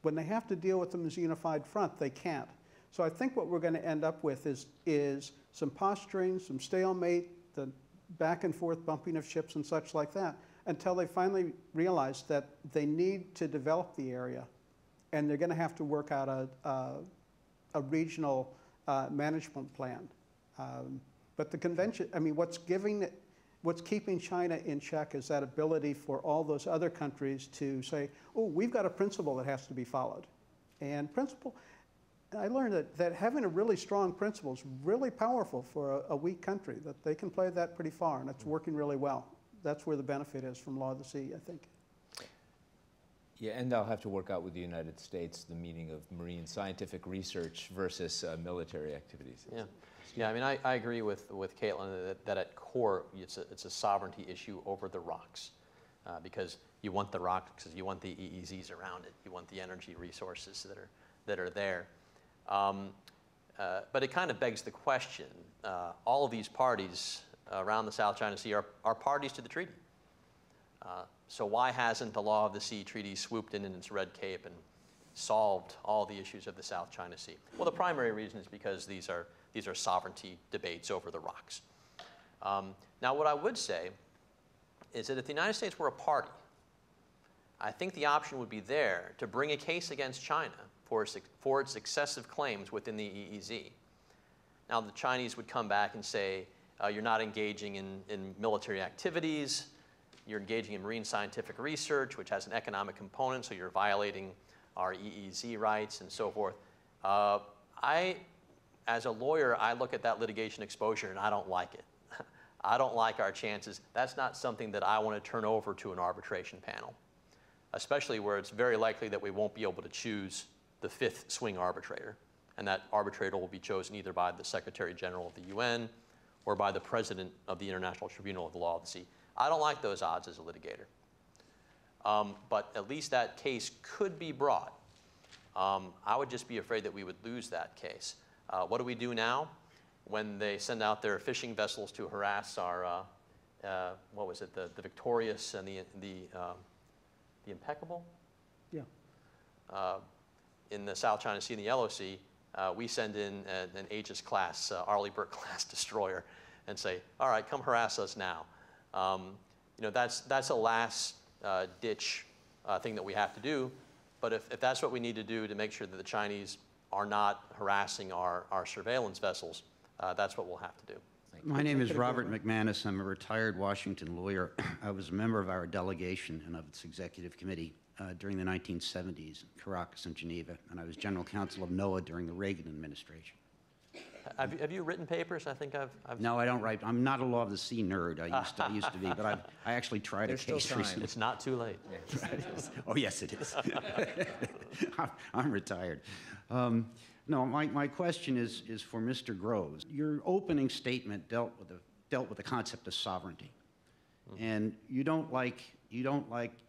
When they have to deal with them as a unified front, they can't. So I think what we're going to end up with is some posturing, some stalemate, the back and forth bumping of ships and such like that, until they finally realize that they need to develop the area, and they're going to have to work out a regional management plan. But the convention, I mean, what's keeping China in check is that ability for all those other countries to say, oh, we've got a principle that has to be followed. And principle, I learned that having a really strong principle is really powerful for a weak country, that they can play that pretty far, and it's working really well. That's where the benefit is from law of the sea, I think. Yeah, and they'll have to work out with the United States the meaning of marine scientific research versus military activities. Yeah. Yeah, I mean, I agree with Caitlyn that at core, it's a sovereignty issue over the rocks, because you want the rocks, because you want the EEZs around it, you want the energy resources that are there. But it kind of begs the question, all of these parties around the South China Sea are parties to the treaty. So why hasn't the Law of the Sea Treaty swooped in its red cape and solved all the issues of the South China Sea? Well, the primary reason is because these are sovereignty debates over the rocks. Now, what I would say is that if the United States were a party, I think the option would be there to bring a case against China for its excessive claims within the EEZ. Now, the Chinese would come back and say, you're not engaging in military activities, you're engaging in marine scientific research, which has an economic component, so you're violating our EEZ rights and so forth. As a lawyer, I look at that litigation exposure and I don't like it. I don't like our chances. That's not something that I want to turn over to an arbitration panel, especially where it's very likely that we won't be able to choose the fifth swing arbitrator. And that arbitrator will be chosen either by the Secretary General of the UN or by the President of the International Tribunal of the Law of the Sea. I don't like those odds as a litigator. But at least that case could be brought. I would just be afraid that we would lose that case. What do we do now when they send out their fishing vessels to harass our, what was it, the Victorious and the Impeccable? Yeah. In the South China Sea and the Yellow Sea, we send in an Aegis class, Arleigh Burke class destroyer, and say, all right, come harass us now. You know, that's a last ditch thing that we have to do. But if that's what we need to do to make sure that the Chinese are not harassing our surveillance vessels, that's what we'll have to do. My name is Robert McManus. I'm a retired Washington lawyer. I was a member of our delegation and of its executive committee during the 1970s in Caracas and Geneva, and I was general counsel of NOAA during the Reagan administration. Have you written papers? I think I've No, I don't write. I'm not a Law of the Sea nerd. I used to be, but I actually tried a case recently. It's not too late. Oh, yes, it is. I'm retired. No, my question is for Mr. Groves. Your opening statement dealt with the concept of sovereignty, and you don't like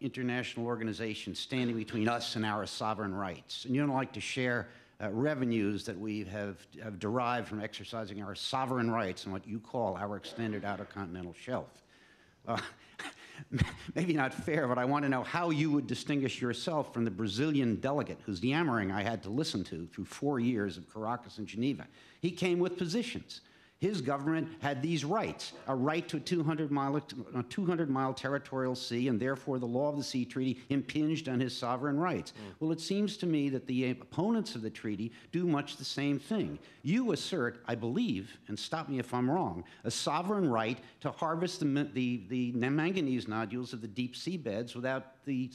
international organizations standing between us and our sovereign rights, and you don't like to share revenues that we have derived from exercising our sovereign rights on what you call our extended outer continental shelf. Maybe not fair, but I want to know how you would distinguish yourself from the Brazilian delegate whose yammering I had to listen to through 4 years of Caracas and Geneva. He came with positions. his government had these rights, a right to a 200-mile territorial sea, and therefore the law of the sea treaty impinged on his sovereign rights. Well, it seems to me that the opponents of the treaty do much the same thing. You assert, I believe, and stop me if I'm wrong, a sovereign right to harvest the manganese nodules of the deep seabeds without the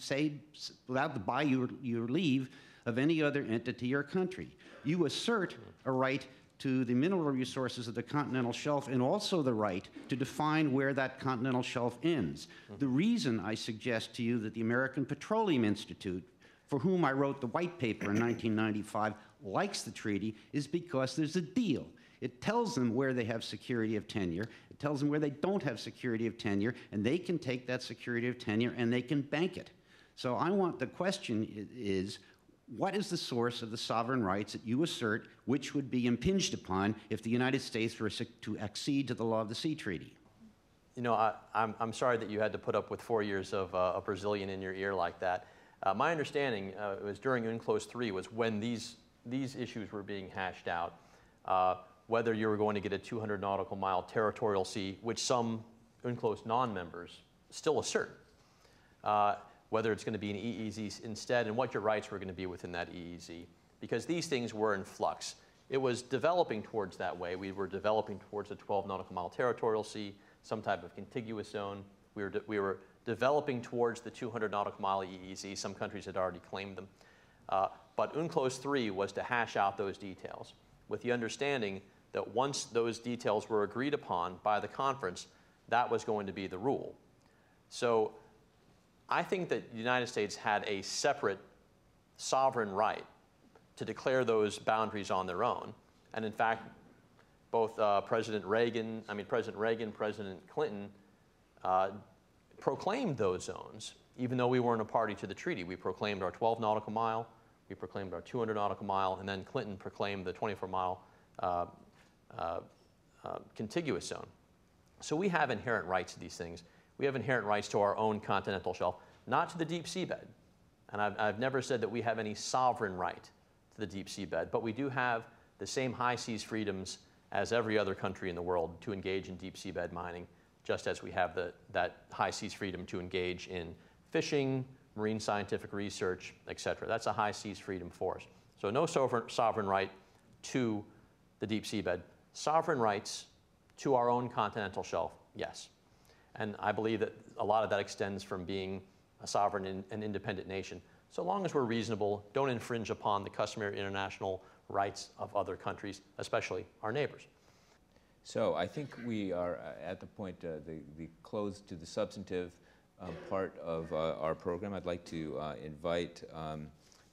by your leave of any other entity or country. You assert a right to the mineral resources of the continental shelf and also the right to define where that continental shelf ends. The reason I suggest to you that the American Petroleum Institute, for whom I wrote the white paper in 1995, likes the treaty is because there's a deal. It tells them where they have security of tenure. It tells them where they don't have security of tenure, and they can take that security of tenure and they can bank it. So the question is, what is the source of the sovereign rights that you assert which would be impinged upon if the United States were to accede to the law of the sea treaty? You know, I'm sorry that you had to put up with 4 years of a Brazilian in your ear like that. My understanding was during UNCLOS 3 was when these issues were being hashed out, whether you were going to get a 200 nautical mile territorial sea, which some UNCLOS non-members still assert, whether it's going to be an EEZ instead, and what your rights were going to be within that EEZ, because these things were in flux. It was developing towards that way. We were developing towards a 12 nautical mile territorial sea, some type of contiguous zone. We were developing towards the 200 nautical mile EEZ. Some countries had already claimed them. But UNCLOS 3 was to hash out those details with the understanding that once those details were agreed upon by the conference, that was going to be the rule. So I think that the United States had a separate sovereign right to declare those boundaries on their own. And in fact, both President Reagan, President Clinton proclaimed those zones, even though we weren't a party to the treaty. We proclaimed our 12 nautical mile, we proclaimed our 200 nautical mile, and then Clinton proclaimed the 24-mile contiguous zone. So we have inherent rights to these things. We have inherent rights to our own continental shelf, not to the deep seabed. And I've never said that we have any sovereign right to the deep seabed, but we do have the same high seas freedoms as every other country in the world to engage in deep seabed mining, just as we have that high seas freedom to engage in fishing, marine scientific research, et cetera. That's a high seas freedom for us. So no sovereign right to the deep seabed. Sovereign rights to our own continental shelf, yes. And I believe that a lot of that extends from being a sovereign and independent nation. So long as we're reasonable, don't infringe upon the customary international rights of other countries, especially our neighbors. So I think we are at the point, the close to the substantive part of our program. I'd like to invite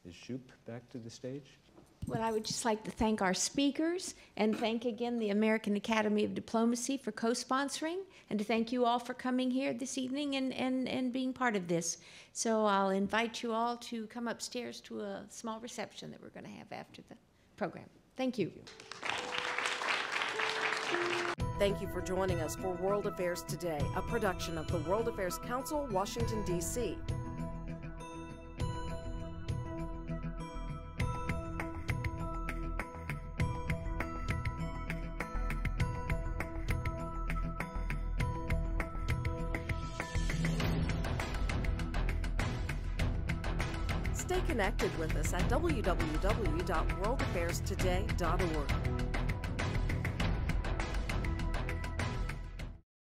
Ms. Shoup back to the stage. Well, I would just like to thank our speakers and thank again the American Academy of Diplomacy for co-sponsoring, and to thank you all for coming here this evening and being part of this. So I'll invite you all to come upstairs to a small reception that we're going to have after the program. Thank you. Thank you for joining us for World Affairs Today, a production of the World Affairs Council, Washington, D.C. Stay connected with us at www.worldaffairstoday.org.